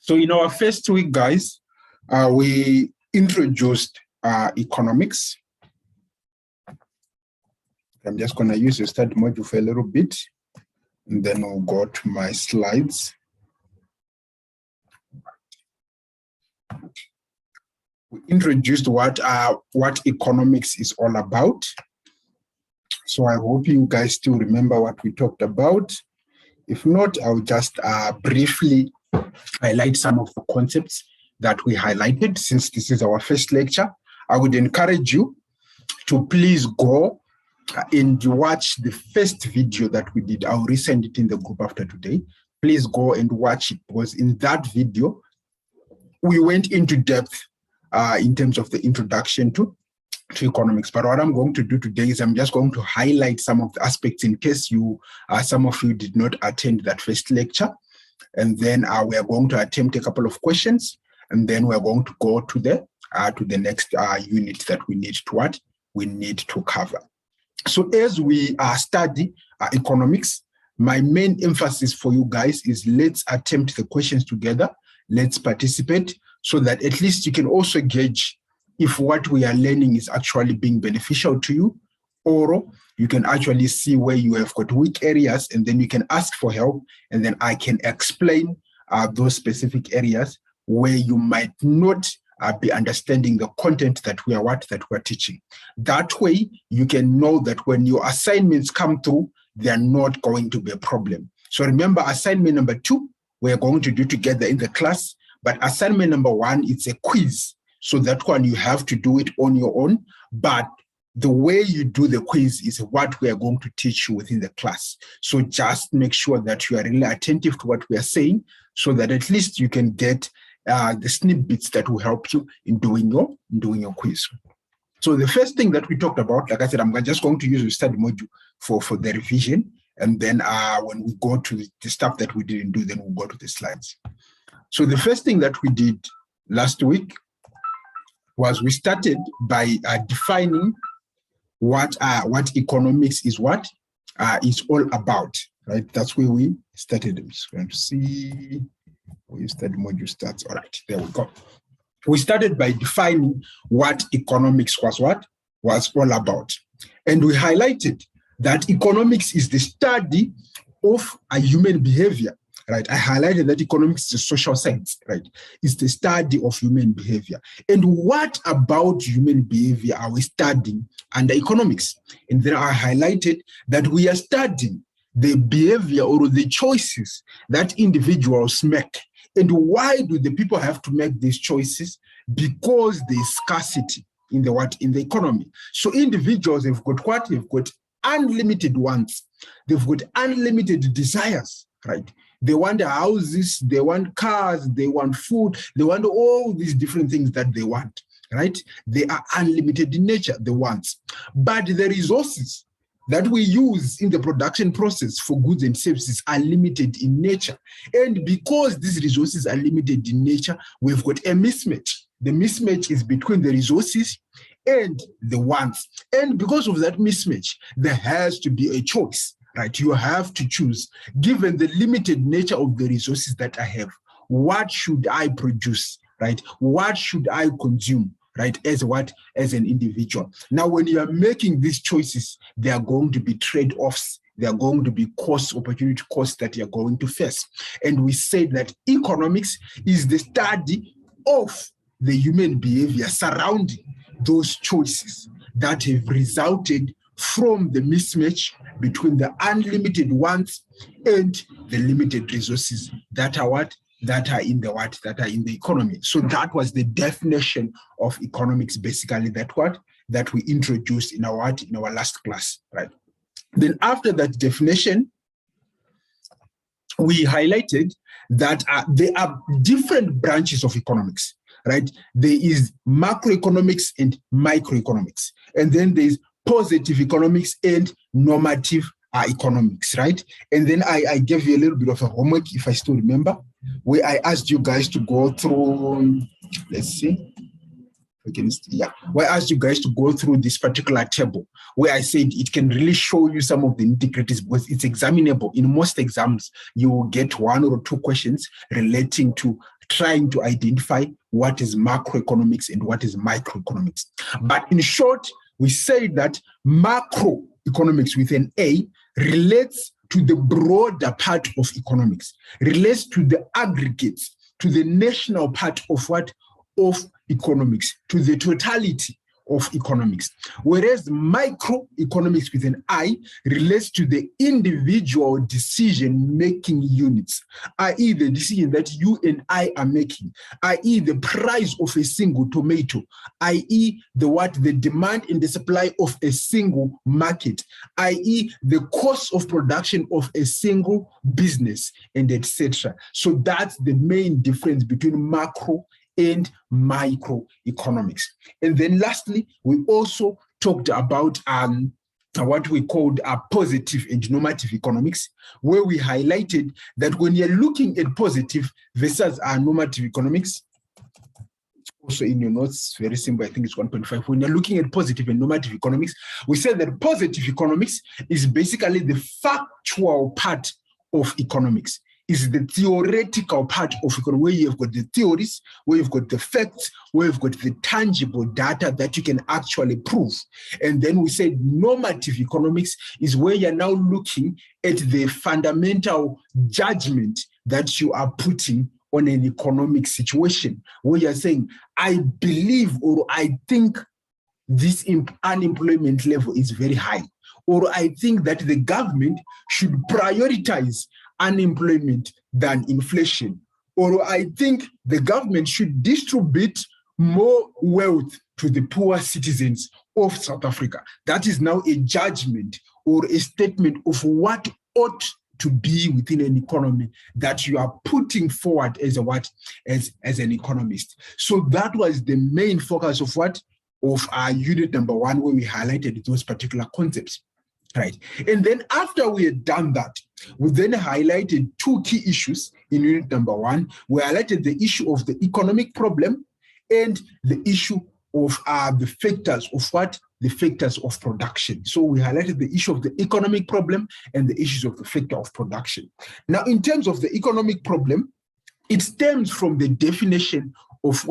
So in our first week, guys, we introduced economics. I'm just going to use the study module for a little bit, and then we'll go to my slides. We introduced what economics is all about. So I hope you guys still remember what we talked about. If not, I'll just briefly highlight some of the concepts that we highlighted since this is our first lecture. I would encourage you to please go and watch the first video that we did. I'll resend it in the group after today. Please go and watch it, because in that video, we went into depth in terms of the introduction to economics. But what I'm going to do today is I'm just going to highlight some of the aspects in case some of you did not attend that first lecture. And then we are going to attempt a couple of questions, and then we're going to go to the next unit that we need to cover. So as we study economics, my main emphasis for you guys is let's attempt the questions together. Let's participate so that at least you can also gauge if what we are learning is actually being beneficial to you, or you can actually see where you have got weak areas, and then you can ask for help, and then I can explain those specific areas where you might not be understanding the content that we are teaching. That way, you can know that when your assignments come through, they're not going to be a problem. So remember, assignment number 2, we're going to do together in the class, but assignment number 1, it's a quiz. So that one, you have to do it on your own, but the way you do the quiz is what we are going to teach you within the class. So just make sure that you are really attentive to what we are saying, so that at least you can get the snippets that will help you in doing your quiz. So the first thing that we talked about, like I said, I'm just going to use the study module for the revision. And then when we go to the stuff that we didn't do, then we'll go to the slides. So the first thing that we did last week was we started by defining what economics is all about, right? That's where we started. I'm just going to see where study module starts. All right, there we go. We started by defining what economics was all about. And we highlighted that economics is the study of a human behavior, right? I highlighted that economics is a social science, right? It's the study of human behavior. And what about human behavior are we studying under economics? And then I highlighted that we are studying the behavior or the choices that individuals make. And why do the people have to make these choices? Because there's scarcity in the economy. So individuals have got what? They've got unlimited wants. They've got unlimited desires, right? They want houses, they want cars, they want food, they want all these different things that they want, right? They are unlimited in nature, the wants. But the resources that we use in the production process for goods and services are limited in nature. And because these resources are limited in nature, we've got a mismatch. The mismatch is between the resources and the wants. And because of that mismatch, there has to be a choice, right? You have to choose, given the limited nature of the resources that I have, what should I produce, right? What should I consume, right? As an individual. Now, when you are making these choices, there are going to be trade-offs. There are going to be opportunity costs that you're going to face. And we say that economics is the study of the human behavior surrounding those choices that have resulted from the mismatch between the unlimited wants and the limited resources that are in the economy. So that was the definition of economics, basically, that we introduced in our last class, right? Then after that definition, we highlighted that there are different branches of economics, right? There is macroeconomics and microeconomics. And then there's positive economics and normative economics, right? And then I gave you a little bit of a homework, if I still remember, where I asked you guys to go through, let's see, Where I asked you guys to go through this particular table, where I said it can really show you some of the nitty-gritties because it's examinable. In most exams, you will get 1 or 2 questions relating to trying to identify what is macroeconomics and what is microeconomics. But in short, we say that macroeconomics with an A relates to the broader part of economics, relates to the aggregates, to the national part of what? Of economics, to the totality of economics. Whereas microeconomics with an I relates to the individual decision-making units, i.e. the decision that you and I are making, i.e. the price of a single tomato, i.e. the demand and the supply of a single market, i.e. the cost of production of a single business, and etc. So that's the main difference between macro and microeconomics. And then lastly, we also talked about what we called positive and normative economics, where we highlighted that when you're looking at positive versus normative economics, also in your notes, very simple, I think it's 1.5. When you're looking at positive and normative economics, we said that positive economics is basically the factual part of economics. Is the theoretical part of economics, where you've got the theories, where you've got the facts, where you've got the tangible data that you can actually prove. And then we said normative economics is where you're now looking at the fundamental judgment that you are putting on an economic situation, where you're saying, I believe or I think this unemployment level is very high, or I think that the government should prioritize unemployment than inflation, or I think the government should distribute more wealth to the poor citizens of South Africa. That is now a judgment or a statement of what ought to be within an economy that you are putting forward as as an economist. So that was the main focus of of our unit number 1, where we highlighted those particular concepts. Right. And then after we had done that, we then highlighted 2 key issues in unit number 1. We highlighted the issue of the economic problem and the issue of the factors of the factors of production. So we highlighted the issue of the economic problem and the issues of the factor of production. Now, in terms of the economic problem, it stems from the definition of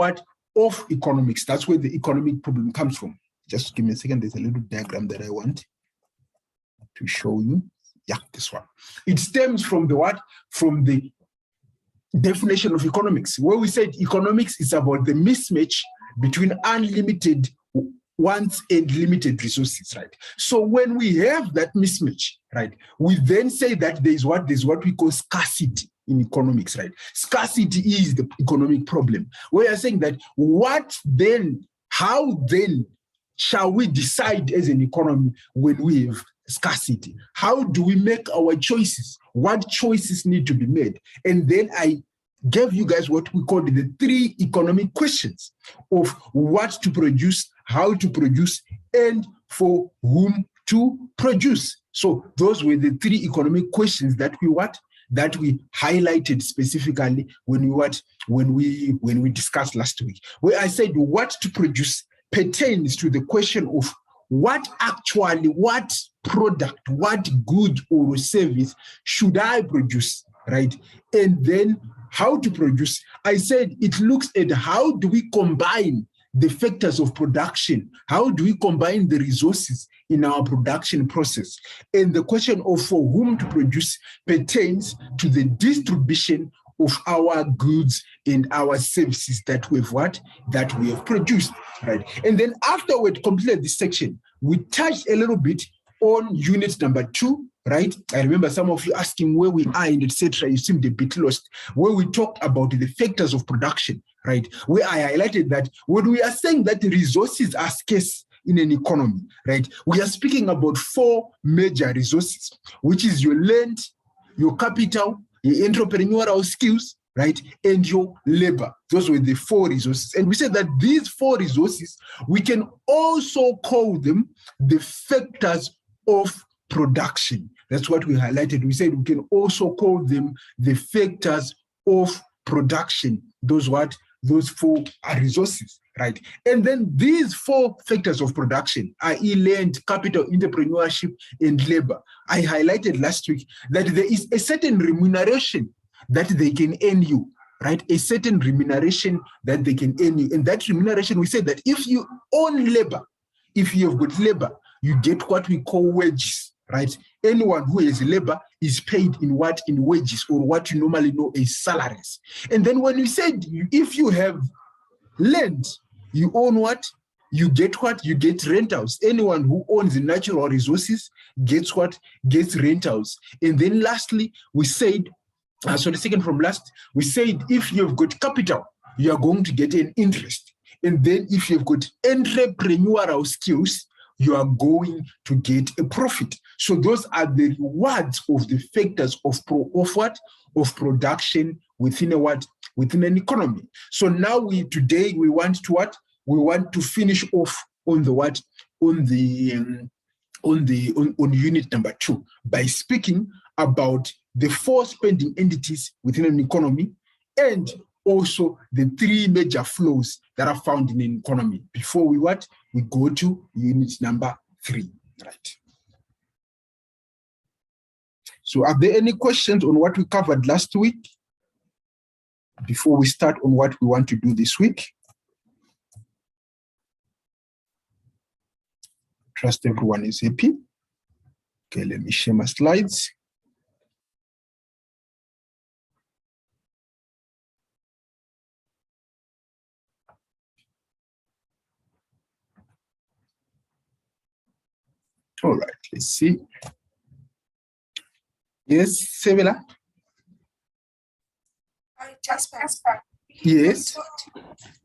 of economics. That's where the economic problem comes from. Just give me a second. There's a little diagram that I want to show you. Yeah, this one. It stems from from the definition of economics, where we said economics is about the mismatch between unlimited wants and limited resources, right? So when we have that mismatch, right, we then say that there's what we call scarcity in economics, right? Scarcity is the economic problem. We are saying that how then shall we decide as an economy when we have scarcity? How do we make our choices? What choices need to be made? And then I gave you guys what we call the 3 economic questions of what to produce, how to produce, and for whom to produce. So those were the 3 economic questions that we highlighted specifically when we discussed last week, where I said what to produce pertains to the question of what product, what good or service should I produce, right? And then how to produce. I said it looks at how do we combine the factors of production, how do we combine the resources in our production process. And the question of for whom to produce pertains to the distribution of our goods and our services that we have produced, right? And then after we completed this section, we touched a little bit on unit number 2, right? I remember some of you asking where we are and etc. You seemed a bit lost, where we talked about the factors of production, right? Where I highlighted that when we are saying that resources are scarce in an economy, right? We are speaking about 4 major resources, which is your land, your capital, your entrepreneurial skills, right, and your labor. Those were the 4 resources. And we said that these 4 resources, we can also call them the factors of production. That's what we highlighted. We said we can also call them the factors of production. Those those four resources, right? And then these four factors of production, i.e. land, capital, entrepreneurship, and labor, I highlighted last week that there is a certain remuneration that they can earn you, right? A certain remuneration that they can earn you. And that remuneration, we said that if you own labor, if you have got labor, you get what we call wages, right? Anyone who has labor is paid in what? In wages, or what you normally know as salaries. And then when we said, if you have land, you own what? You get what? You get rentals. Anyone who owns the natural resources gets what? Gets rentals. And then lastly, we said, so the second from last, we said if you've got capital, you are going to get an interest. And then if you've got entrepreneurial skills, you are going to get a profit. So those are the rewards of the factors of what? Of production within a what? Within an economy. So now today we want to what? We want to finish off on the what? On unit number 2 by speaking about the 4 spending entities within an economy, and also the 3 major flows that are found in an economy. Before we what? We go to unit number 3, right? So are there any questions on what we covered last week before we start on what we want to do this week? Trust everyone is happy. Okay, let me share my slides. All right, let's see. Yes, Sevilla? Yes.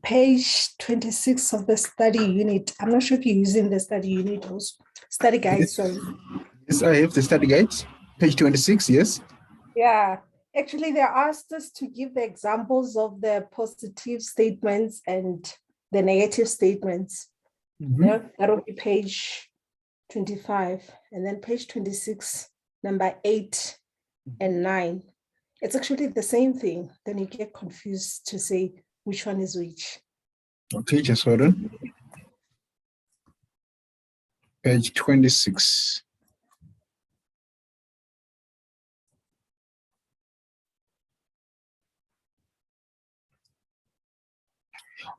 Page 26 of the study unit. I'm not sure if you're using the study unit also. Study guide, Yes. sorry. Yes, I have the study guides. Page 26, yes. Yeah. Actually, they asked us to give the examples of the positive statements and the negative statements. Yeah, that will be page 25. And then page 26, number 8 and 9. It's actually the same thing. Then you get confused to say which one is which. Okay, just hold on. Page 26.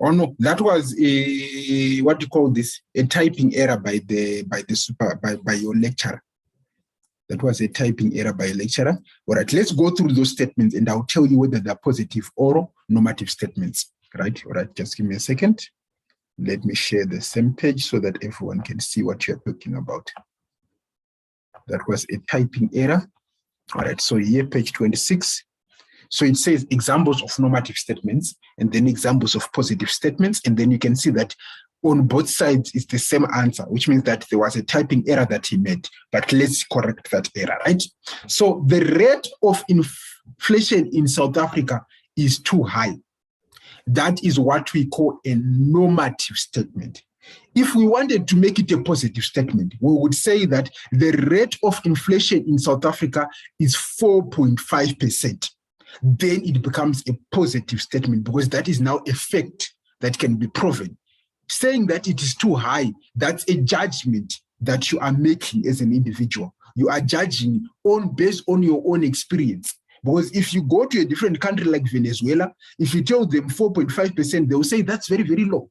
Oh no, that was a what do you call this? A typing error by your lecturer. That was a typing error by a lecturer. All right, let's go through those statements and I'll tell you whether they're positive or normative statements. Right? All right, just give me a second. Let me share the same page so that everyone can see what you're talking about. That was a typing error. All right, so here, page 26. So it says examples of normative statements and then examples of positive statements. And then you can see that on both sides it's the same answer, which means that there was a typing error that he made. But let's correct that error, right? So the rate of inflation in South Africa is too high. That is what we call a normative statement. If we wanted to make it a positive statement, we would say that the rate of inflation in South Africa is 4.5%. Then it becomes a positive statement because that is now a fact that can be proven. Saying that it is too high, that's a judgment that you are making as an individual. You are judging based on your own experience. Because if you go to a different country like Venezuela, if you tell them 4.5%, they will say that's very, very low.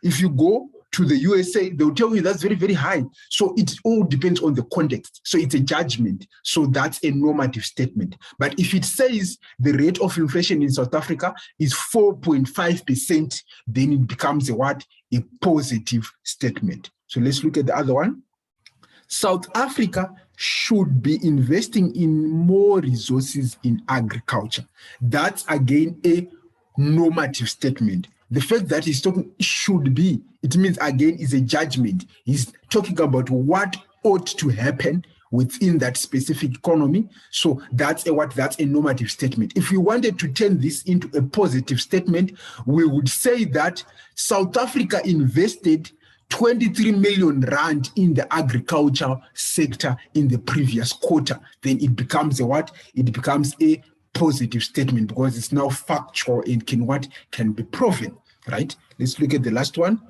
If you go to the USA, they'll tell you that's very, very high. So it all depends on the context. So it's a judgment. So that's a normative statement. But if it says the rate of inflation in South Africa is 4.5%, then it becomes a positive statement. So let's look at the other one. South Africa should be investing in more resources in agriculture. That's again a normative statement. The fact that he's talking should be, it means again is a judgment. He's talking about what ought to happen within that specific economy. So that's a normative statement. If we wanted to turn this into a positive statement, we would say that South Africa invested 23 million rand in the agriculture sector in the previous quarter. Then it becomes a It becomes a positive statement because it's now factual and can be proven, right? Let's look at the last one.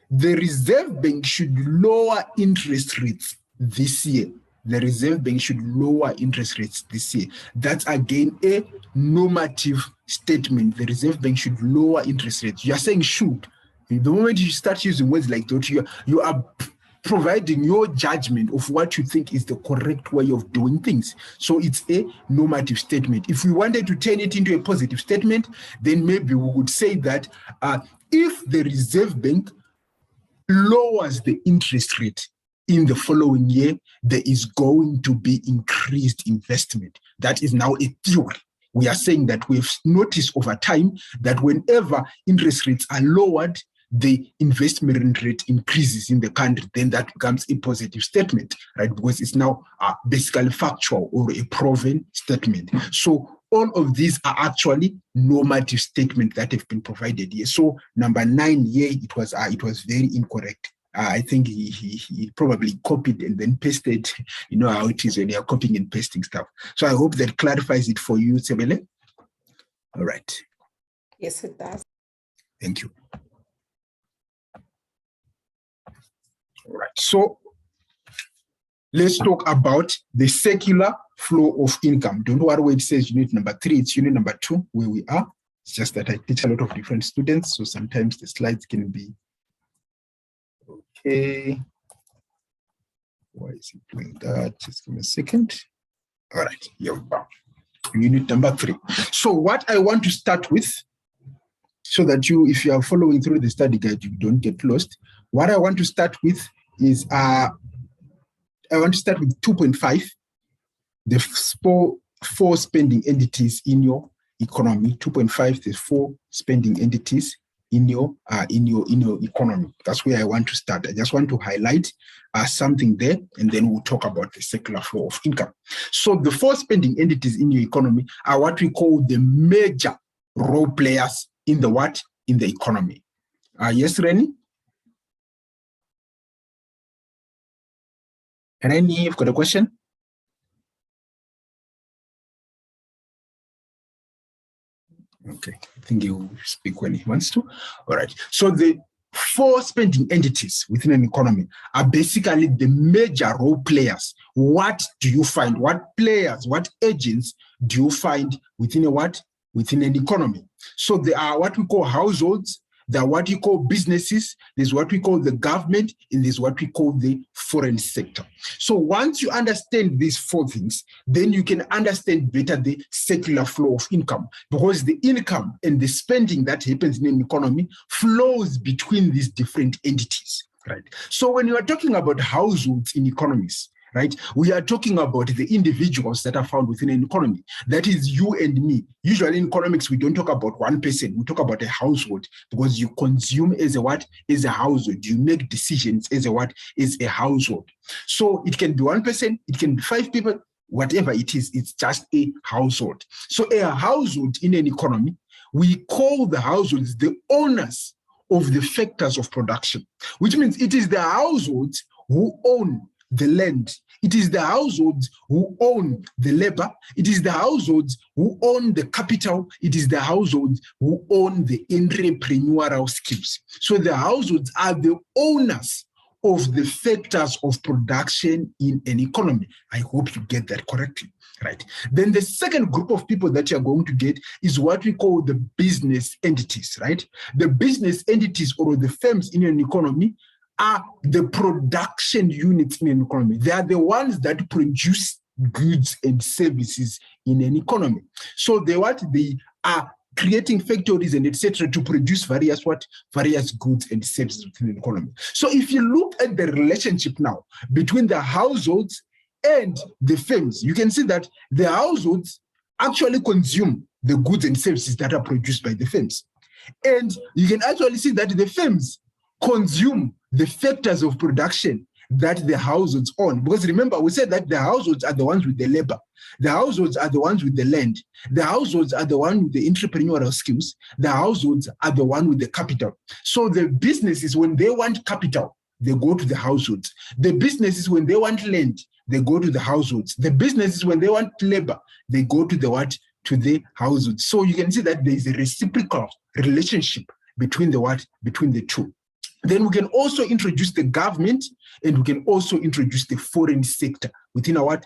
The Reserve Bank should lower interest rates this year. The Reserve Bank should lower interest rates this year. That's again a normative statement. The Reserve Bank should lower interest rates. You are saying should. The moment you start using words like that, you are providing your judgment of what you think is the correct way of doing things. So it's a normative statement. If we wanted to turn it into a positive statement, then maybe we would say that if the Reserve Bank lowers the interest rate in the following year, there is going to be increased investment. That is now a theory. We are saying that we've noticed over time that whenever interest rates are lowered, the investment rate increases in the country, then that becomes a positive statement, right? Because it's now basically factual or a proven statement. So all of these are actually normative statements that have been provided here. So number 9 here, it was very incorrect. I think he probably copied and then pasted. You know how it is when you're copying and pasting stuff. So I hope that clarifies it for you, Sebele. All right. Yes, it does. Thank you. All right. So let's talk about the secular flow of income. Don't worry where it says unit number 3. It's unit number 2 where we are. It's just that I teach a lot of different students, so sometimes the slides can be okay. Why is it doing that? Just give me a second. All right, here we go. Unit number 3. So what I want to start with, so that if you are following through the study guide, you don't get lost. What I want to start with is I want to start with 2.5, the four spending entities in your economy. 2.5, the 4 spending entities in your economy. That's where I want to start. I just want to highlight something there, and then we'll talk about the secular flow of income. So the 4 spending entities in your economy are what we call the major role players in the what? In the economy. Yes, Rennie? Rennie, you've got a question? Okay, I think he will speak when he wants to. All right. So the 4 spending entities within an economy are basically the major role players. What do you find? What players, what agents do you find within within an economy? So there are what we call households, there are what you call businesses, there's what we call the government, and there's what we call the foreign sector. So once you understand these 4 things, then you can understand better the secular flow of income, because the income and the spending that happens in an economy flows between these different entities, right? So when you are talking about households in economies, right, we are talking about the individuals that are found within an economy. That is you and me. Usually in economics, we don't talk about one person. We talk about a household, because you consume as a what? As a household. You make decisions as a what? As a household. So it can be one person, it can be 5 people, whatever it is, it's just a household. So a household in an economy, we call the households the owners of the factors of production, which means it is the households who own the land. It is the households who own the labor. It is the households who own the capital. It is the households who own the entrepreneurial skills. So the households are the owners of the factors of production in an economy. I hope you get that correctly, right? Then the second group of people that you're going to get is what we call the business entities, right? The business entities, or the firms in an economy, are the production units in an economy. They are the ones that produce goods and services in an economy. So they are creating factories and etc. to produce various goods and services within an economy. So if you look at the relationship now between the households and the firms, you can see that the households actually consume the goods and services that are produced by the firms. And you can actually see that the firms consume the factors of production that the households own. Because remember, we said that the households are the ones with the labor. The households are the ones with the land. The households are the ones with the entrepreneurial skills. The households are the one with the capital. So the businesses, when they want capital, they go to the households. The businesses, when they want land, they go to the households. The businesses, when they want labor, they go to the what? to the households. So you can see that there is a reciprocal relationship between the two. Then we can also introduce the government, and we can also introduce the foreign sector within our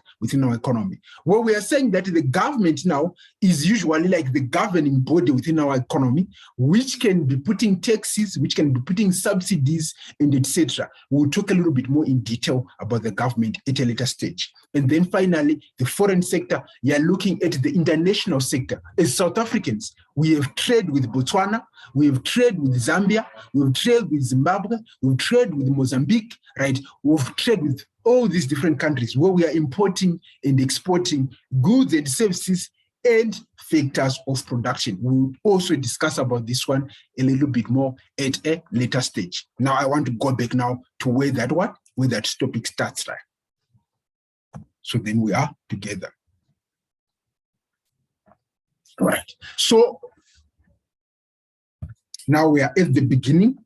economy. Where we are saying that the government now is usually like the governing body within our economy, which can be putting taxes, which can be putting subsidies, and etc. We'll talk a little bit more in detail about the government at a later stage. And then finally, the foreign sector, you are looking at the international sector. As South Africans, we have trade with Botswana, we have trade with Zambia, we have trade with Zimbabwe, we have trade with Mozambique, right? We have trade with all these different countries where we are importing and exporting goods and services and factors of production. We'll also discuss about this one a little bit more at a later stage. Now I want to go back now to where that topic starts, right? So then we are together. Right. So now we are at the beginning,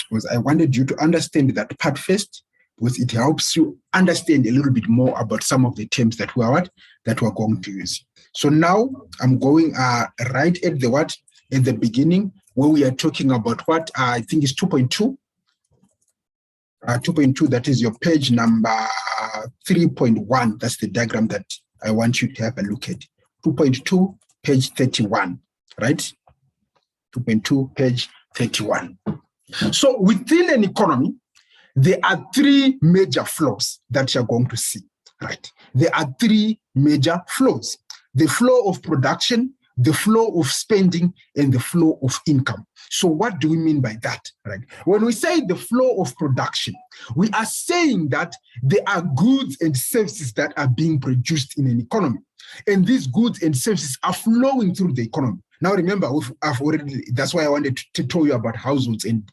because I wanted you to understand that part first, because it helps you understand a little bit more about some of the terms that we're going to use. So now I'm going right at the beginning, where we are talking about what I think is 2.2. 2.2, that is your page number 3.1. That's the diagram that I want you to have a look at. 2.2, page 31, right? 2.2, page 31. So within an economy, there are three major flows that you're going to see, right? There are three major flows: the flow of production, the flow of spending, and the flow of income. So what do we mean by that, right? When we say the flow of production, we are saying that there are goods and services that are being produced in an economy, and these goods and services are flowing through the economy. Now remember, that's why I wanted to tell you about households and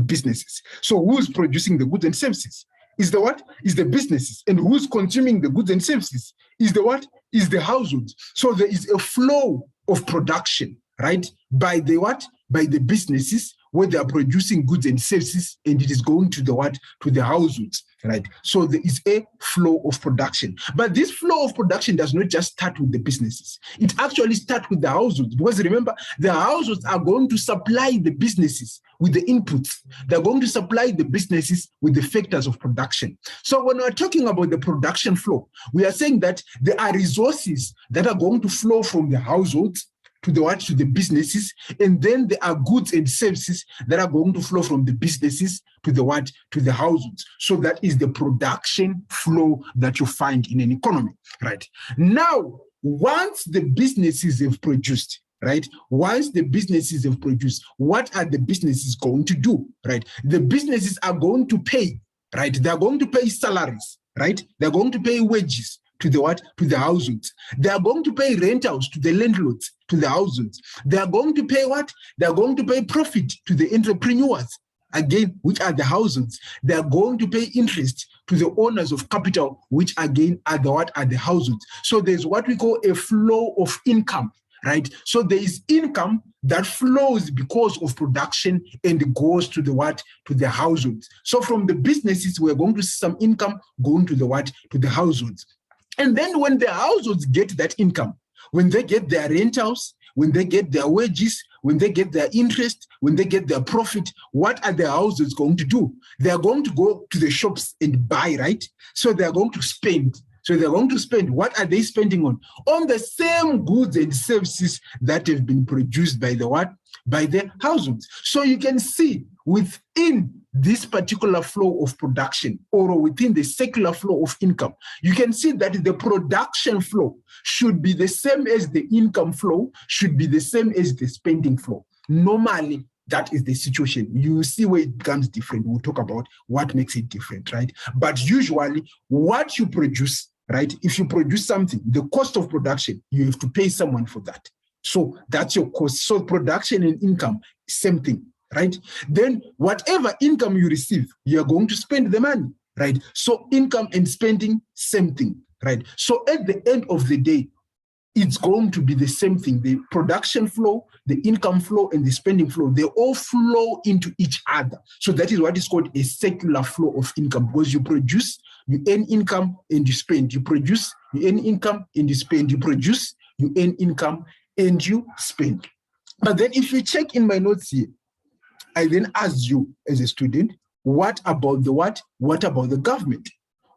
businesses. So who's producing the goods and services? Is the what? Is the businesses. And who's consuming the goods and services? Is the what? Is the households. So there is a flow of production, right? By the what? By the businesses, where they are producing goods and services, and it is going to the what? To the households, right? So there is a flow of production. But this flow of production does not just start with the businesses. It actually starts with the households, because remember, the households are going to supply the businesses with the inputs. They're going to supply the businesses with the factors of production. So when we're talking about the production flow, we are saying that there are resources that are going to flow from the households to the what? To the businesses, and then there are goods and services that are going to flow from the businesses to the what? To the households. So that is the production flow that you find in an economy, right? Now, once the businesses have produced, right? Once the businesses have produced, what are the businesses going to do, right? The businesses are going to pay, right? They're going to pay salaries, right? They're going to pay wages to the what? To the households. They are going to pay rentals to the landlords, to the households. They are going to pay what? They are going to pay profit to the entrepreneurs, again, which are the households. They are going to pay interest to the owners of capital, which again are the what? Are the households. So there's what we call a flow of income, right? So there is income that flows because of production and goes to the what? To the households. So from the businesses, we're going to see some income going to the what? To the households. And then when the households get that income, when they get their rentals, when they get their wages, when they get their interest, when they get their profit, what are the households going to do? They are going to go to the shops and buy, right? So they are going to spend. So they're going to spend. What are they spending on? On the same goods and services that have been produced by the what? By the households. So you can see within this particular flow of production, or within the circular flow of income, you can see that the production flow should be the same as the income flow, should be the same as the spending flow. Normally, that is the situation. You see where it becomes different. We'll talk about what makes it different, right? But usually, what you produce, right? If you produce something, the cost of production, you have to pay someone for that. So that's your cost. So production and income, same thing, right? Then whatever income you receive, you're going to spend the money, right? So income and spending, same thing, right? So at the end of the day, it's going to be the same thing. The production flow, the income flow, and the spending flow, they all flow into each other. So that is what is called a circular flow of income, because you produce, you earn income, and you spend. You produce, you earn income and you spend. You produce, you earn income and you spend. But then if you check in my notes here, I then asked you as a student, what about the what? What about the government?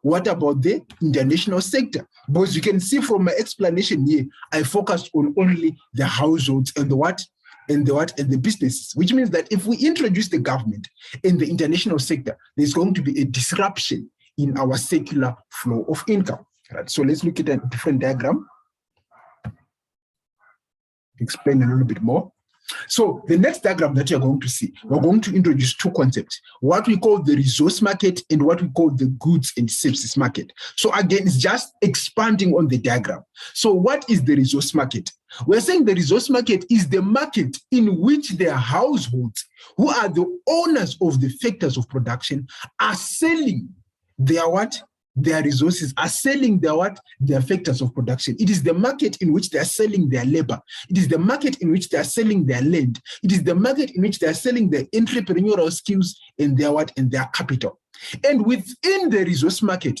What about the international sector? Because you can see from my explanation here, I focused on only the households and the what? And the businesses, which means that if we introduce the government in the international sector, there's going to be a disruption in our circular flow of income. Right? So let's look at a different diagram. Explain a little bit more. So the next diagram that you're going to see, we're going to introduce two concepts, what we call the resource market and what we call the goods and services market. So again, it's just expanding on the diagram. So what is the resource market? We're saying the resource market is the market in which the households who are the owners of the factors of production are selling their what? Their resources, are selling their what? Their factors of production. It is the market in which they are selling their labor. It is the market in which they are selling their land. It is the market in which they are selling their entrepreneurial skills and their what? And their capital. And within the resource market,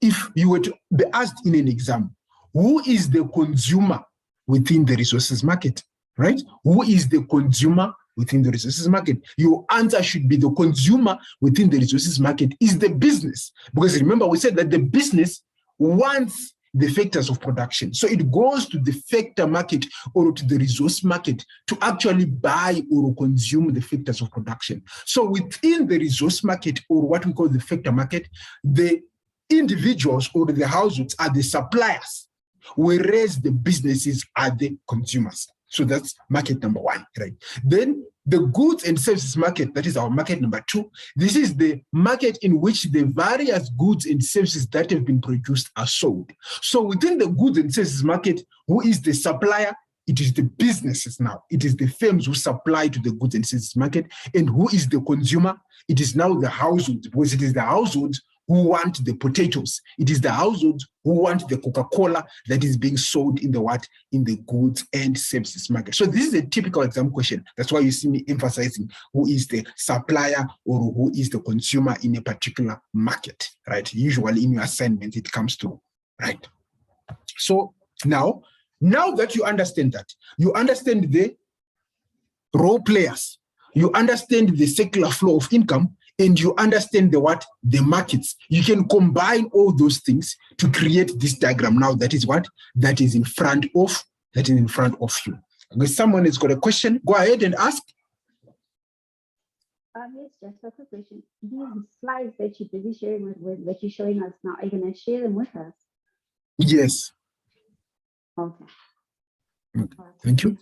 if you were to be asked in an exam, who is the consumer within the resources market, right? Who is the consumer within the resources market? Your answer should be the consumer within the resources market is the business. Because remember, we said that the business wants the factors of production. So it goes to the factor market or to the resource market to actually buy or consume the factors of production. So within the resource market, or what we call the factor market, the individuals or the households are the suppliers, whereas the businesses are the consumers. So that's market number one, right? Then the goods and services market, that is our market number two. This is the market in which the various goods and services that have been produced are sold. So within the goods and services market, who is the supplier? It is the businesses now. It is the firms who supply to the goods and services market. And who is the consumer? It is now the households, because it is the households who want the potatoes. It is the households who want the Coca-Cola that is being sold in the what? In the goods and services market. So this is a typical exam question. That's why you see me emphasizing who is the supplier or who is the consumer in a particular market, right? Usually in your assignment, it comes to, right? So now that you understand that, you understand the role players, you understand the circular flow of income, and you understand the what? The markets. You can combine all those things to create this diagram now. That is what? That is in front of you. Okay, someone has got a question. Go ahead and ask. Yes, just a quick question. These slides that you're busy sharing that you're showing us now, are you going to share them with us? Yes. Okay. Thank you.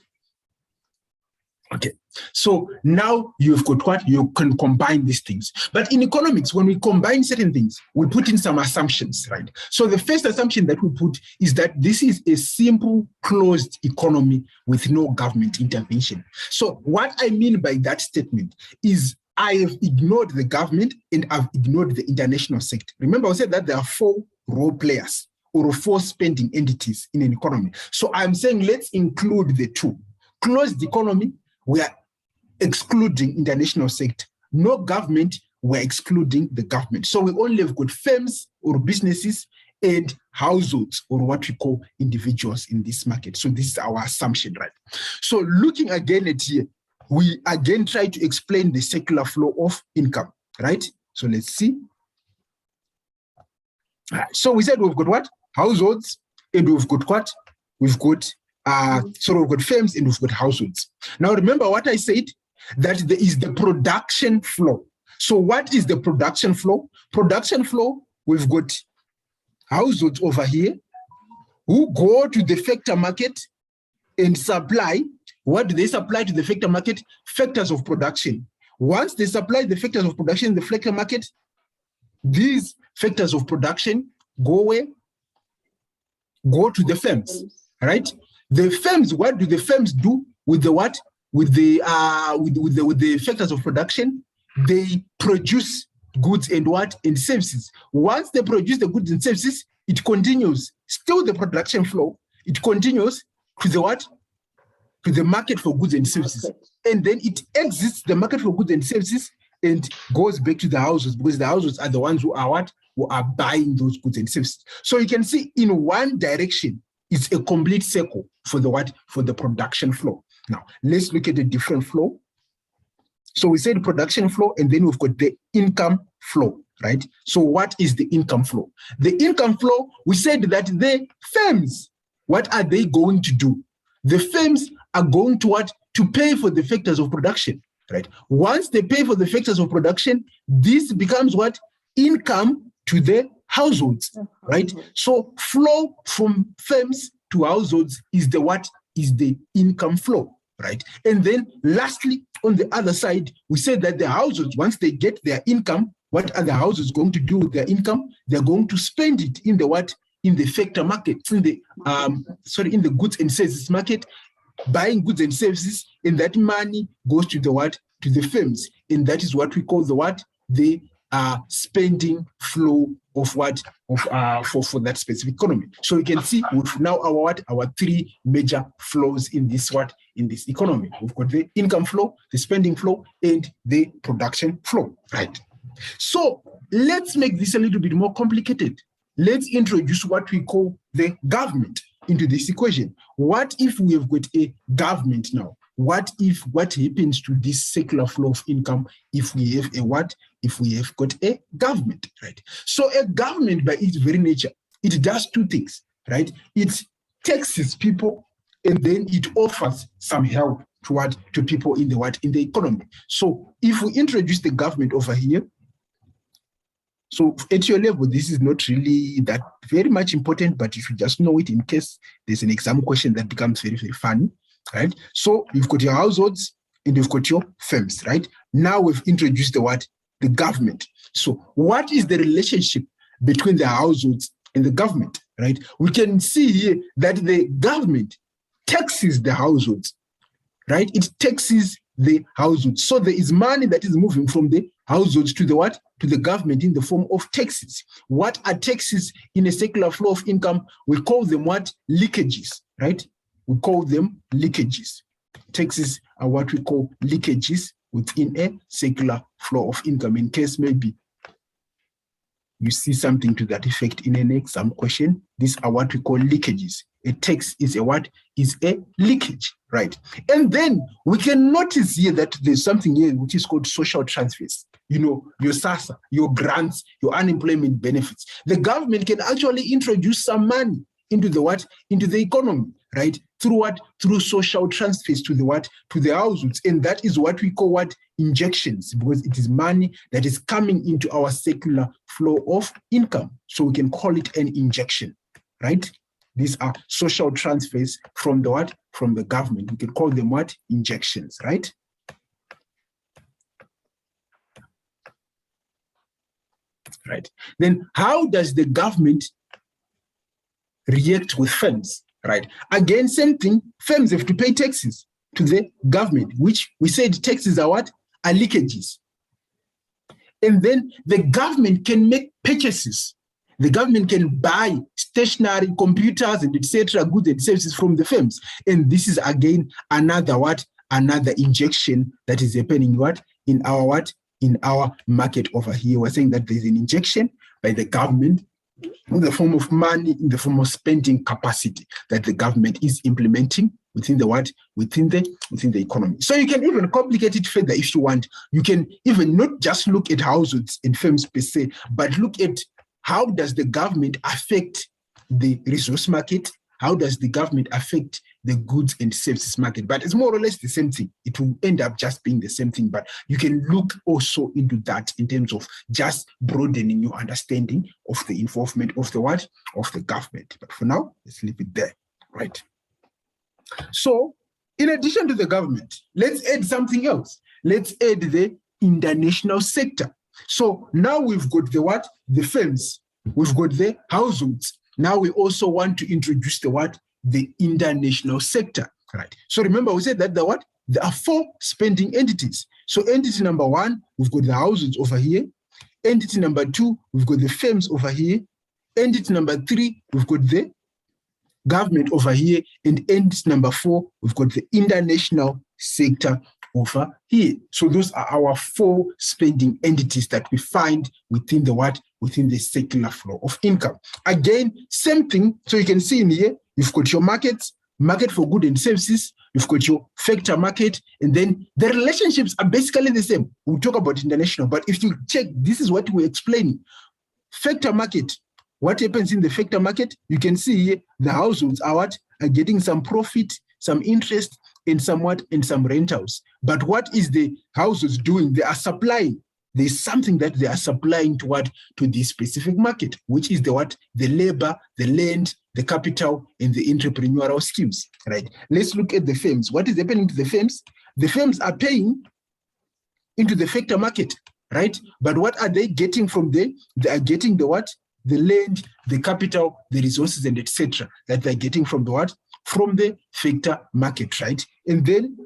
Okay, so now you've got what? You can combine these things. But in economics, when we combine certain things, we put in some assumptions, right? So the first assumption that we put is that this is a simple closed economy with no government intervention. So what I mean by that statement is I have ignored the government and I've ignored the international sector. Remember, I said that there are four role players or four spending entities in an economy. So I'm saying let's include the two. Closed economy, we are excluding international sector. No government, we're excluding the government. So we only have got firms or businesses and households, or what we call individuals in this market. So this is our assumption, right? So looking again at here, we again try to explain the circular flow of income, right? So let's see. So we said we've got what? Households, and we've got what? We've got so we've got firms and we've got households. Now remember what I said, that there is the production flow. So what is the production flow? Production flow, we've got households over here who go to the factor market and supply. What do they supply to the factor market? Factors of production. Once they supply the factors of production in the factor market, these factors of production go where? Go to the firms, right? The firms, what do the firms do with the what? With the factors of production? They produce goods and what? And services. Once they produce the goods and services, it continues. Still the production flow, it continues to the what? To the market for goods and services. And then it exits the market for goods and services and goes back to the houses, because the houses are the ones who are what? who are buying those goods and services. So you can see in one direction, it's a complete circle for the what? For the production flow. Now, let's look at a different flow. So we said production flow, and then we've got the income flow, right? So what is the income flow? The income flow, we said that the firms, what are they going to do? The firms are going to what? To pay for the factors of production, right? Once they pay for the factors of production, this becomes what? Income to the households, right? So flow from firms to households is the what? Is the income flow, right? And then lastly, on the other side, we said that the households, once they get their income, what are the households going to do with their income? They're going to spend it in the what? In the factor market, in the in the goods and services market, buying goods and services, and that money goes to the what? To the firms, and that is what we call the what? The spending flow of what? Of for that specific economy. So you can see with now our what? Our three major flows in this what? In this economy. We've got the income flow, the spending flow, and the production flow, right? So let's make this a little bit more complicated. Let's introduce what we call the government into this equation. What if we have got a government now? What happens to this circular flow of income if we have a what? If we have got a government, right? So a government by its very nature, it does two things, right? It taxes people, and then it offers some help to people in the what? In the economy. So if we introduce the government over here, so at your level, this is not really that very much important, but you should just know it in case there's an exam question that becomes very, very funny, right? So you've got your households and you've got your firms, right? Now we've introduced the what? The government. So what is the relationship between the households and the government, right? We can see here that the government taxes the households, right? It taxes the households. So there is money that is moving from the households to the what? To the government in the form of taxes. What are taxes in a circular flow of income? We call them what? Leakages, right? We call them leakages. Taxes are what we call leakages within a circular flow of income. In case maybe you see something to that effect in an exam question, these are what we call leakages. A tax is a what? Is a leakage, right? And then we can notice here that there's something here which is called social transfers. You know, your SASSA, your grants, your unemployment benefits. The government can actually introduce some money into the what? Into the economy, right? Through what? Through social transfers to the what? To the households. And that is what we call what? Injections, because it is money that is coming into our circular flow of income. So we can call it an injection, right? These are social transfers from the what? From the government. We can call them what? Injections, right? Right. Then how does the government react with firms? Right. Again, same thing. Firms have to pay taxes to the government, which we said taxes are what? Are leakages. And then the government can make purchases. The government can buy stationery, computers, and etc., goods and services from the firms. And this is again another what? Another injection that is happening what? In our what? In our market over here. We're saying that there's an injection by the government in the form of money, in the form of spending capacity that the government is implementing within the what? Within the economy. So you can even complicate it further if you want. You can even not just look at households and firms per se, but look at how does the government affect the resource market? How does the government affect the goods and services market? But it's more or less the same thing. It will end up just being the same thing, but you can look also into that in terms of just broadening your understanding of the involvement of the what? Of the government. But for now, let's leave it there, right? So in addition to the government, let's add something else. Let's add the international sector. So now we've got the what? The firms. We've got the households. Now we also want to introduce the what? The international sector, right? So remember we said that the what? There are 4 spending entities. So entity number 1, we've got the households over here. Entity number 2, we've got the firms over here. Entity number 3, we've got the government over here. And entity number 4, we've got the international sector over here. So those are our 4 spending entities that we find within the what? within the circular flow of income. Again, same thing. So you can see in here, you've got your markets, market for goods and services, you've got your factor market, and then the relationships are basically the same. We'll talk about international, but if you check, this is what we're explaining. Factor market, what happens in the factor market? You can see here, the households are getting some profit, some interest, and somewhat in some rentals. But what is the households doing? They are supplying. There's something that they are supplying to what? To this specific market, which is the what? The labor, the land, the capital, and the entrepreneurial skills, right? Let's look at the firms. What is happening to the firms? The firms are paying into the factor market, right? But what are they getting from there? They are getting the what? The land, the capital, the resources, and etc. that they're getting from the what? From the factor market, right? And then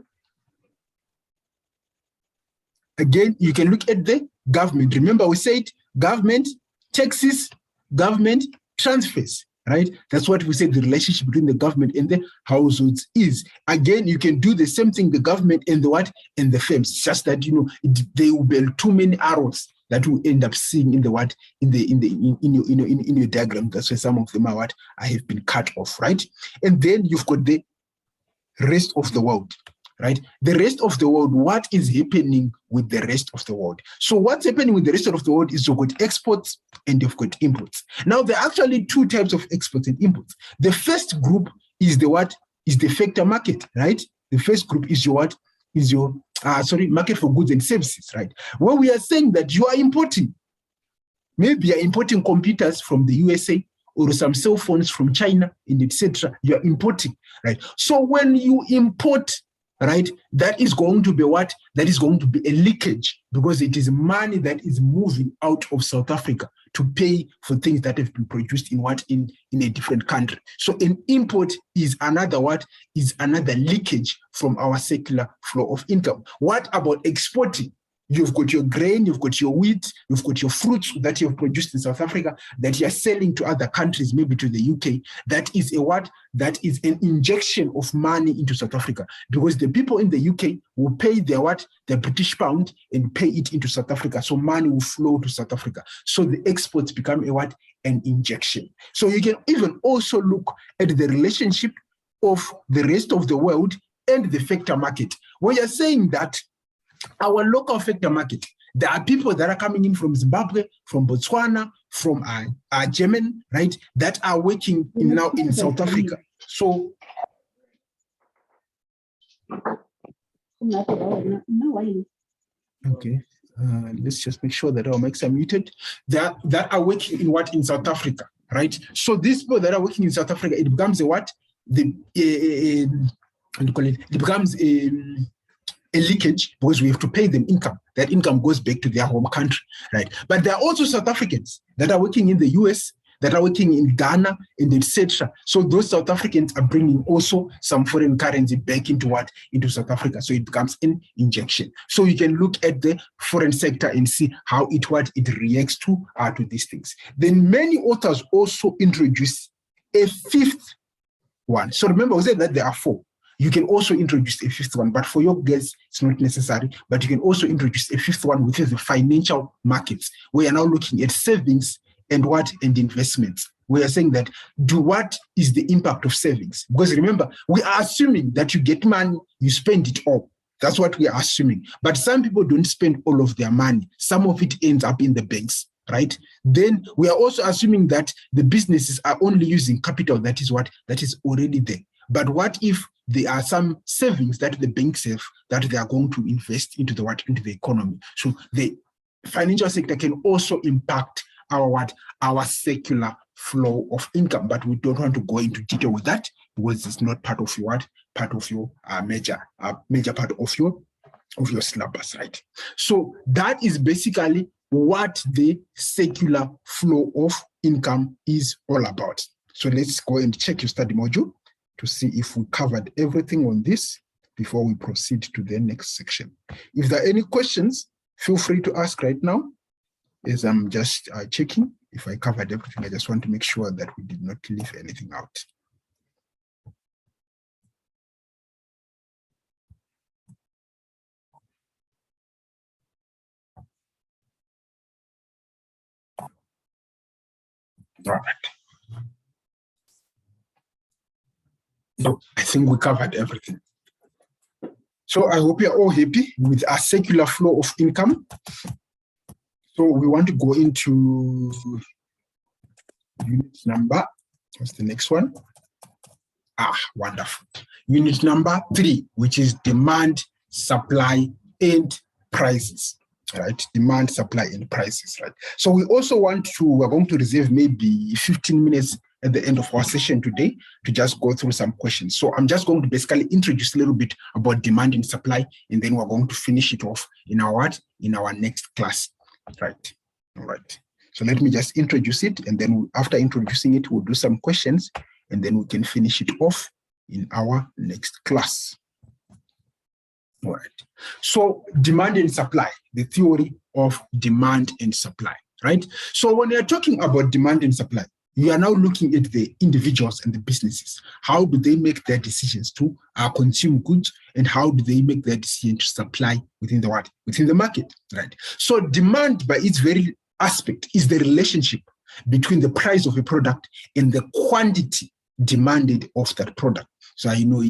again, you can look at the government. Remember, we said government, taxes, government, transfers, right? That's what we said the relationship between the government and the households is. Again, you can do the same thing, the government and the what? And the firms. Just that, there will be too many arrows that will end up seeing in the what? In your diagram. That's why some of them are what? I have been cut off, right? And then you've got the rest of the world. Right? The rest of the world, what is happening with the rest of the world? So what's happening with the rest of the world is you've got exports and you've got imports. Now, there are actually two types of exports and imports. The first group is the what? Is the factor market, right? The first group is your what? Is your, market for goods and services, right? Where we are saying that you are importing. Maybe you're importing computers from the USA or some cell phones from China and etc. You're importing, right? So when you import, right, that is going to be what? That is going to be a leakage because it is money that is moving out of South Africa to pay for things that have been produced in what? In a different country. So an import is another what? Is another leakage from our circular flow of income. What about exporting? You've got your grain, you've got your wheat, you've got your fruits that you've produced in South Africa that you're selling to other countries, maybe to the UK. That is a what? That is an injection of money into South Africa because the people in the UK will pay their what? The British pound and pay it into South Africa. So money will flow to South Africa. So the exports become a what? An injection. So you can even also look at the relationship of the rest of the world and the factor market. Where you're saying that our local factor market, there are people that are coming in from Zimbabwe, from Botswana, from Germany, right, that are working now in South Africa. So, okay, let's just make sure that our mics are muted. That are working in what? In South Africa, right? So these people that are working in South Africa, it becomes a what? It becomes a leakage because we have to pay them income. That income goes back to their home country, right? But there are also South Africans that are working in the US, that are working in Ghana, and etc. So those South Africans are bringing also some foreign currency back into what? Into South Africa. So it becomes an injection. So you can look at the foreign sector and see how it reacts to these things. Then many authors also introduce a fifth one. So remember, we said that there are four. You can also introduce a fifth one, but for your guests, it's not necessary. But you can also introduce a fifth one, which is the financial markets. We are now looking at savings and what? And investments. We are saying that what is the impact of savings? Because remember, we are assuming that you get money, you spend it all. That's what we are assuming. But some people don't spend all of their money. Some of it ends up in the banks, right? Then we are also assuming that the businesses are only using capital that is what? That is already there. But what if there are some savings that the banks have that they are going to invest into the what? Into the economy? So the financial sector can also impact our circular flow of income. But we don't want to go into detail with that because it's not part of your what? Part of your major part of your syllabus, right? So that is basically what the circular flow of income is all about. So let's go and check your study module to see if we covered everything on this before we proceed to the next section. If there are any questions, feel free to ask right now, as I'm just checking if I covered everything. I just want to make sure that we did not leave anything out. All right. So I think we covered everything. So I hope you're all happy with our circular flow of income. So we want to go into unit number. What's the next one? Wonderful. Unit number 3, which is demand, supply, and prices. Right? Demand, supply, and prices. Right. So we're going to reserve maybe 15 minutes at the end of our session today to just go through some questions. So I'm just going to basically introduce a little bit about demand and supply, and then we're going to finish it off in our next class. Right. All right. So let me just introduce it, and then after introducing it, we'll do some questions, and then we can finish it off in our next class. All right. So demand and supply, the theory of demand and supply, right? So when you're talking about demand and supply, you are now looking at the individuals and the businesses. How do they make their decisions to consume goods, and how do they make their decision to supply within the what? Within the market, right? So demand, by its very aspect, is the relationship between the price of a product and the quantity demanded of that product. So I know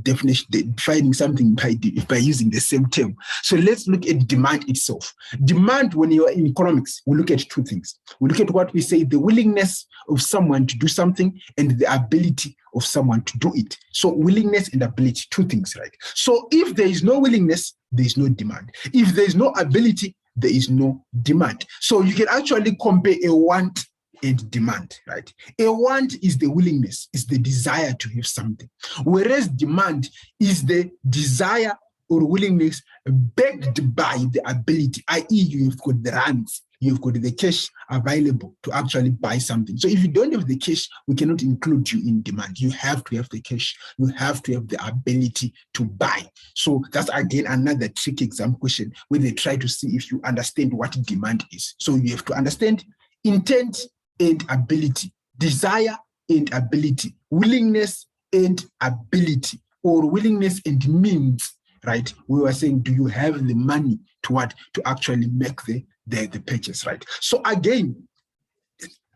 defining something by using the same term. So let's look at demand itself. Demand, when you are in economics, we look at two things. We look at what we say, the willingness of someone to do something and the ability of someone to do it. So willingness and ability, two things, right? So if there is no willingness, there is no demand. If there is no ability, there is no demand. So you can actually compare a want and demand, right? A want is the willingness, is the desire to have something, whereas demand is the desire or willingness backed by the ability, i.e. you've got the rands, you've got the cash available to actually buy something. So if you don't have the cash, we cannot include you in demand. You have to have the cash, you have to have the ability to buy. So that's again another trick exam question where they try to see if you understand what demand is. So you have to understand intent and ability, desire and ability, willingness and ability, or willingness and means, right? We were saying, do you have the money to actually make the purchase, right? So again,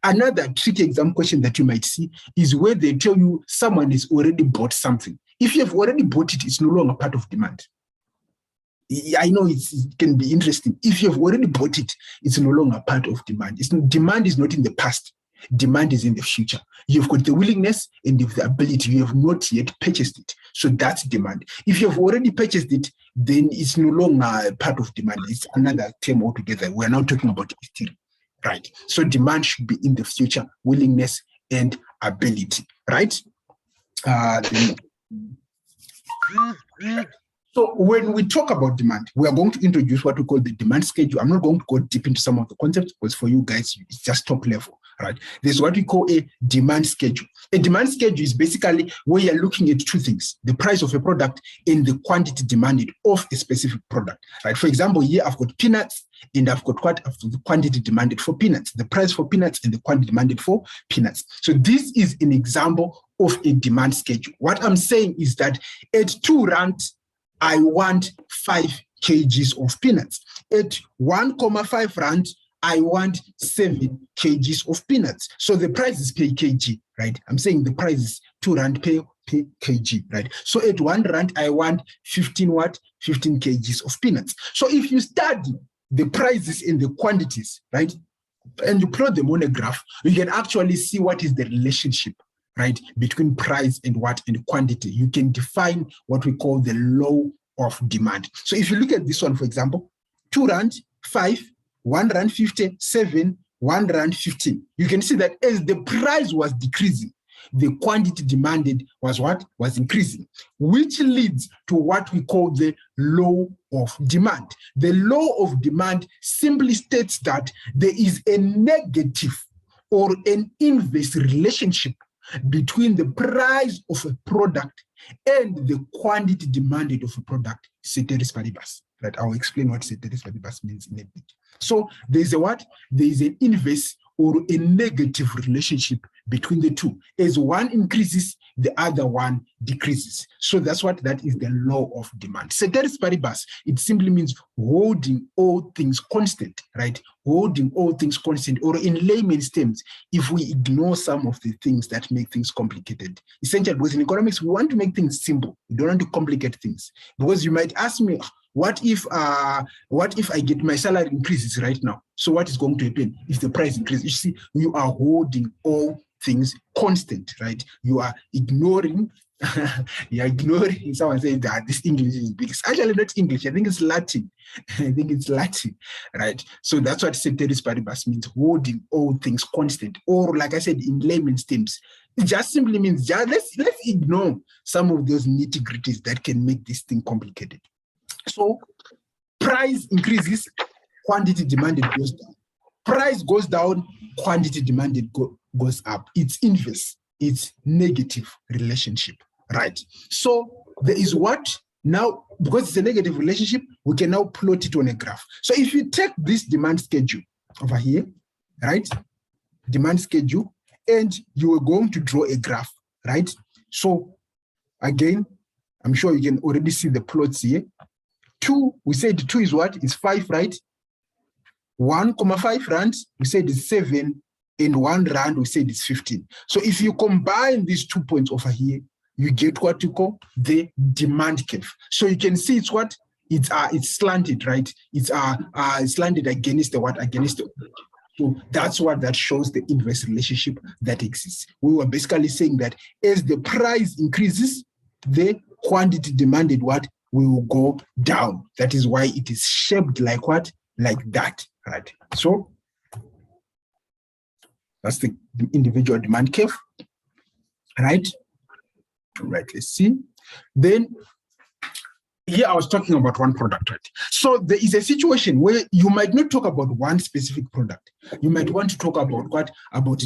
another tricky exam question that you might see is where they tell you someone has already bought something. If you have already bought it, it's no longer part of demand. I know it can be interesting. If you've already bought it, it's no longer part of demand. Demand is not in the past. Demand is in the future. You've got the willingness and the ability. You have not yet purchased it. So that's demand. If you've already purchased it, then it's no longer part of demand. It's another term altogether. We're now talking about history, right? So demand should be in the future, willingness and ability, right? So when we talk about demand, we are going to introduce what we call the demand schedule. I'm not going to go deep into some of the concepts because for you guys, it's just top level, right? There's what we call a demand schedule. A demand schedule is basically where you're looking at two things, the price of a product and the quantity demanded of a specific product, right? For example, here I've got peanuts and I've got the quantity demanded for peanuts, the price for peanuts and the quantity demanded for peanuts. So this is an example of a demand schedule. What I'm saying is that at 2 rand, I want 5 kgs of peanuts. At 1.5 rand, I want 7 kgs of peanuts. So the price is per kg, right? I'm saying the price is 2 rand per kg, right? So at 1 rand, I want 15 kgs of peanuts. So if you study the prices and the quantities, right, and you plot them on a graph, you can actually see what is the relationship, right, between price and quantity. You can define what we call the law of demand. So if you look at this one, for example, 2 rand, 5, 1 rand 50, 7, 1 rand 15. You can see that as the price was decreasing, the quantity demanded was increasing, which leads to what we call the law of demand. The law of demand simply states that there is a negative or an inverse relationship between the price of a product and the quantity demanded of a product, ceteris paribus. Right? I'll explain what ceteris paribus means in a bit. So there's an inverse or a negative relationship between the two. As one increases, the other one decreases. So that's what that is, the law of demand. Ceteris paribus, it simply means holding all things constant, right? Holding all things constant, or in layman's terms, if we ignore some of the things that make things complicated. Essentially, because in economics, we want to make things simple. We don't want to complicate things. Because you might ask me, what if I get my salary increases right now? So what is going to happen if the price increases? You see, you are holding all things constant, right? You are ignoring, someone saying that this English is big. It's actually not English. I think it's Latin. Right? So that's what ceteris paribus means, holding all things constant. Or like I said, in layman's terms, it just simply means, let's ignore some of those nitty-gritties that can make this thing complicated. So price increases, quantity demanded goes down. Price goes down, quantity demanded goes up. It's inverse. It's negative relationship, right? So there is what now, because it's a negative relationship, we can now plot it on a graph. So if you take this demand schedule over here, right? Demand schedule, and you are going to draw a graph, right? So again, I'm sure you can already see the plots here. 2, we said 2 is what? It's 5, right? 1,5 rand, we said it's 7, and 1 rand, we said it's 15. So if you combine these 2 points over here, you get what you call the demand curve. So you can see it's what? It's slanted, right? It's slanted against the what? Against the. So that's what that shows, the inverse relationship that exists. We were basically saying that as the price increases, the quantity demanded what? Will go down. That is why it is shaped like what? Like that, right? So that's the individual demand curve, right? Right, let's see. Then here I was talking about one product, right? So there is a situation where you might not talk about one specific product. You might want to talk about what? About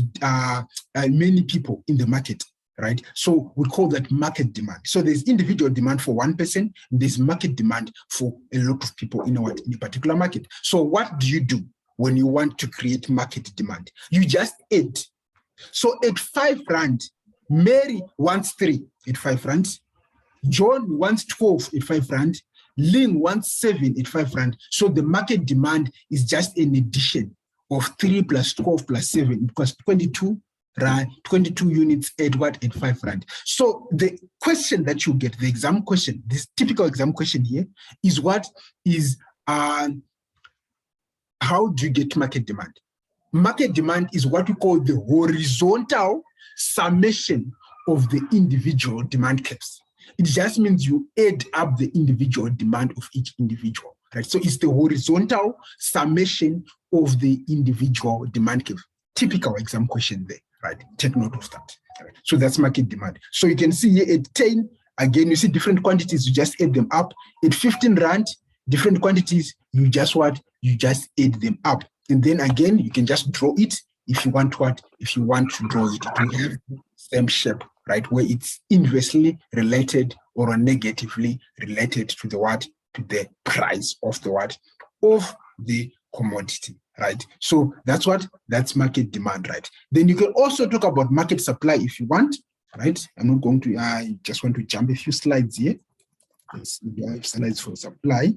many people in the market, right? So we call that market demand. So there's individual demand for one person, there's market demand for a lot of people in a particular market. So what do you do when you want to create market demand? You just add. So at 5 rand, Mary wants 3 at 5 rand. John wants 12 at 5 rand. Lynn wants 7 at 5 rand. So the market demand is just an addition of 3 plus 12 plus 7 because 22 units at what? At 5 rand. So the question that you get, the exam question, this typical exam question here is what is how do you get market demand? Market demand is what we call the horizontal summation of the individual demand curves. It just means you add up the individual demand of each individual, right? So it's the horizontal summation of the individual demand curve. Typical exam question there, right? Take note of that. Right? So that's market demand. So you can see here at 10, again, you see different quantities, you just add them up. At 15 rand, different quantities, you just what? You just add them up. And then again, you can just draw it if you want what? If you want to draw it to have the same shape, right? Where it's inversely related or negatively related to the what? To the price of the what? Of the commodity, right? So that's what? That's market demand, right? Then you can also talk about market supply if you want, right? I'm not going to, I just want to jump a few slides here. Let's see, I have slides for supply.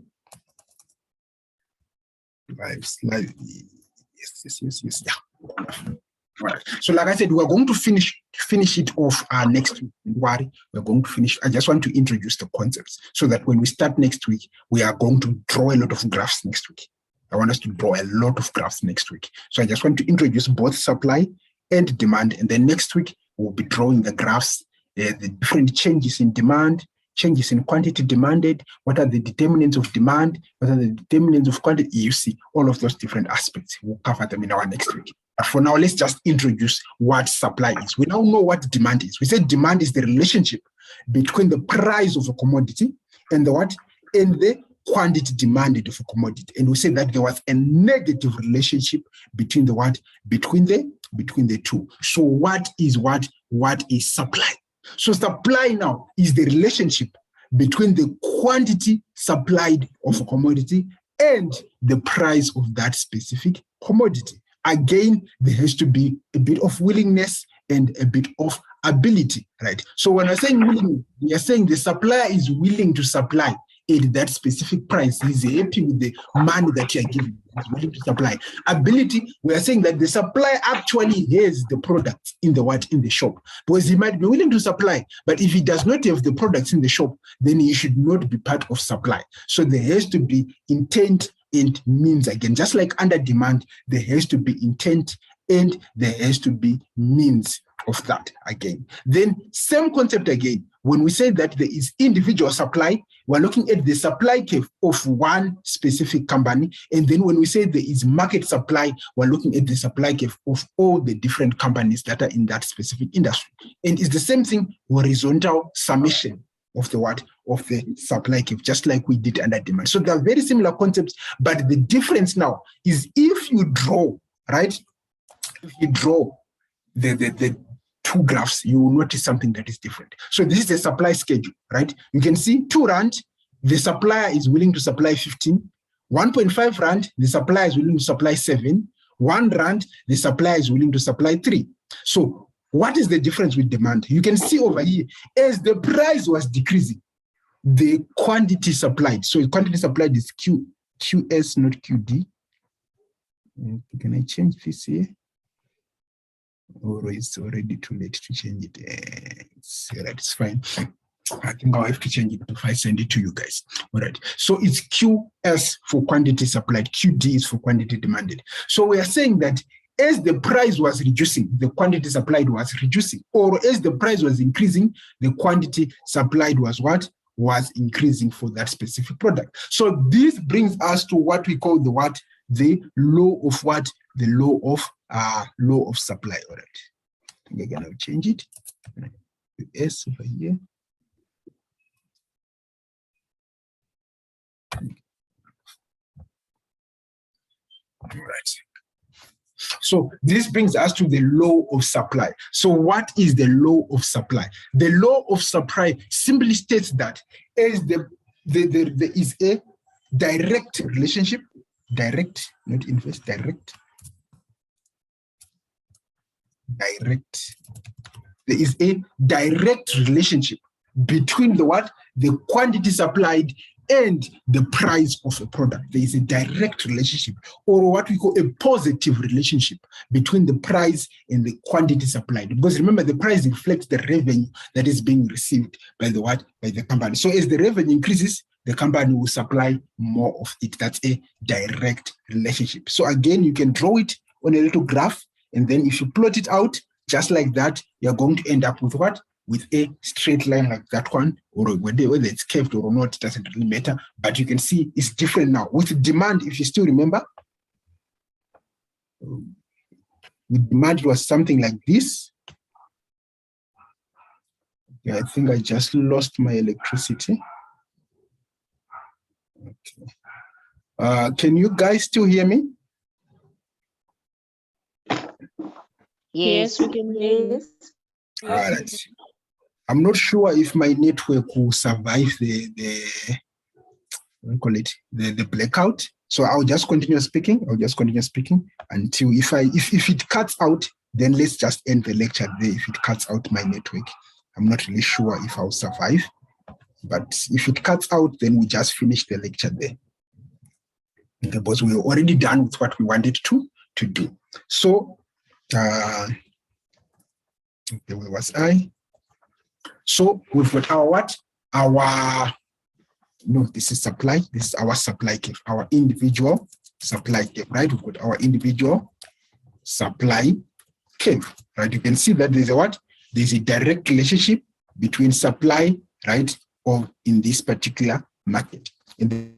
Slide. Yes. Yeah. Right. So like I said, we're going to finish it off next week. Don't worry, we're going to finish. I just want to introduce the concepts so that when we start next week, we are going to draw a lot of graphs next week. I want us to draw a lot of graphs next week. So I just want to introduce both supply and demand. And then next week, we'll be drawing the graphs, the different changes in demand, changes in quantity demanded, what are the determinants of demand, what are the determinants of quantity. You see all of those different aspects. We'll cover them in our next week. But for now, let's just introduce what supply is. We now know what demand is. We said demand is the relationship between the price of a commodity and the what? And the quantity demanded of a commodity. And we said that there was a negative relationship between the what? Between the two. So what is what? What is supply? So supply now is the relationship between the quantity supplied of a commodity and the price of that specific commodity. again, there has to be a bit of willingness and a bit of ability, right? So when I'm saying willing, we are saying the supplier is willing to supply at that specific price. He's happy with the money that you're giving. He's willing to supply. Ability, we are saying that the supplier actually has the products in the shop, because he might be willing to supply, but if he does not have the products in the shop, then he should not be part of supply. So there has to be intent and means again. Just like under demand, there has to be intent and there has to be means of that again. Then same concept again. When we say that there is individual supply, we're looking at the supply curve of one specific company. And then when we say there is market supply, we're looking at the supply curve of all the different companies that are in that specific industry. And it's the same thing, horizontal summation of the what? Of the supply curve, just like we did under demand. So they're very similar concepts, but the difference now is if you draw, right? If you draw the two graphs, you will notice something that is different. So this is the supply schedule, right? You can see 2 rand, the supplier is willing to supply 15. 1.5 rand, the supplier is willing to supply 7. 1 rand, the supplier is willing to supply 3. So what is the difference with demand? You can see over here, as the price was decreasing, the quantity supplied. So quantity supplied is QS, not QD. Can I change this here? Or it's already too late to change it. It's fine. I think I'll have to change it if I send it to you guys. All right. So it's QS for quantity supplied. QD is for quantity demanded. So we are saying that as the price was reducing, the quantity supplied was reducing. Or as the price was increasing, the quantity supplied was what? Was increasing for that specific product. So this brings us to what we call the what? The law of what? The law of supply. All right. I think again I'll change it. S over here. All right. So this brings us to the law of supply. So what is the law of supply? The law of supply simply states that as there is a direct relationship, direct, not inverse, direct. There is a direct relationship between the what? The quantity supplied and the price of a product. There is a direct relationship, or what we call a positive relationship between the price and the quantity supplied. Because remember, the price reflects the revenue that is being received by the what? By the company. So as the revenue increases, the company will supply more of it. That's a direct relationship. So again, you can draw it on a little graph, and then if you plot it out just like that, you're going to end up with what? With a straight line like that one, or whether it's curved or not, it doesn't really matter. But you can see it's different now. With demand, if you still remember, with demand, it was something like this. Yeah, I think I just lost my electricity. Okay. Can you guys still hear me? Yes, we can hear you. All right. I'm not sure if my network will survive the blackout. So I'll just continue speaking. Until if it cuts out, then let's just end the lecture there. If it cuts out my network, I'm not really sure if I'll survive. But if it cuts out, then we just finish the lecture there. Because we were already done with what we wanted to do. So where was I? So we've got our what? This is supply. This is our supply curve, our individual supply curve, right? We've got our individual supply curve, right? You can see that there's a what? There's a direct relationship between supply, right, or in this particular market. And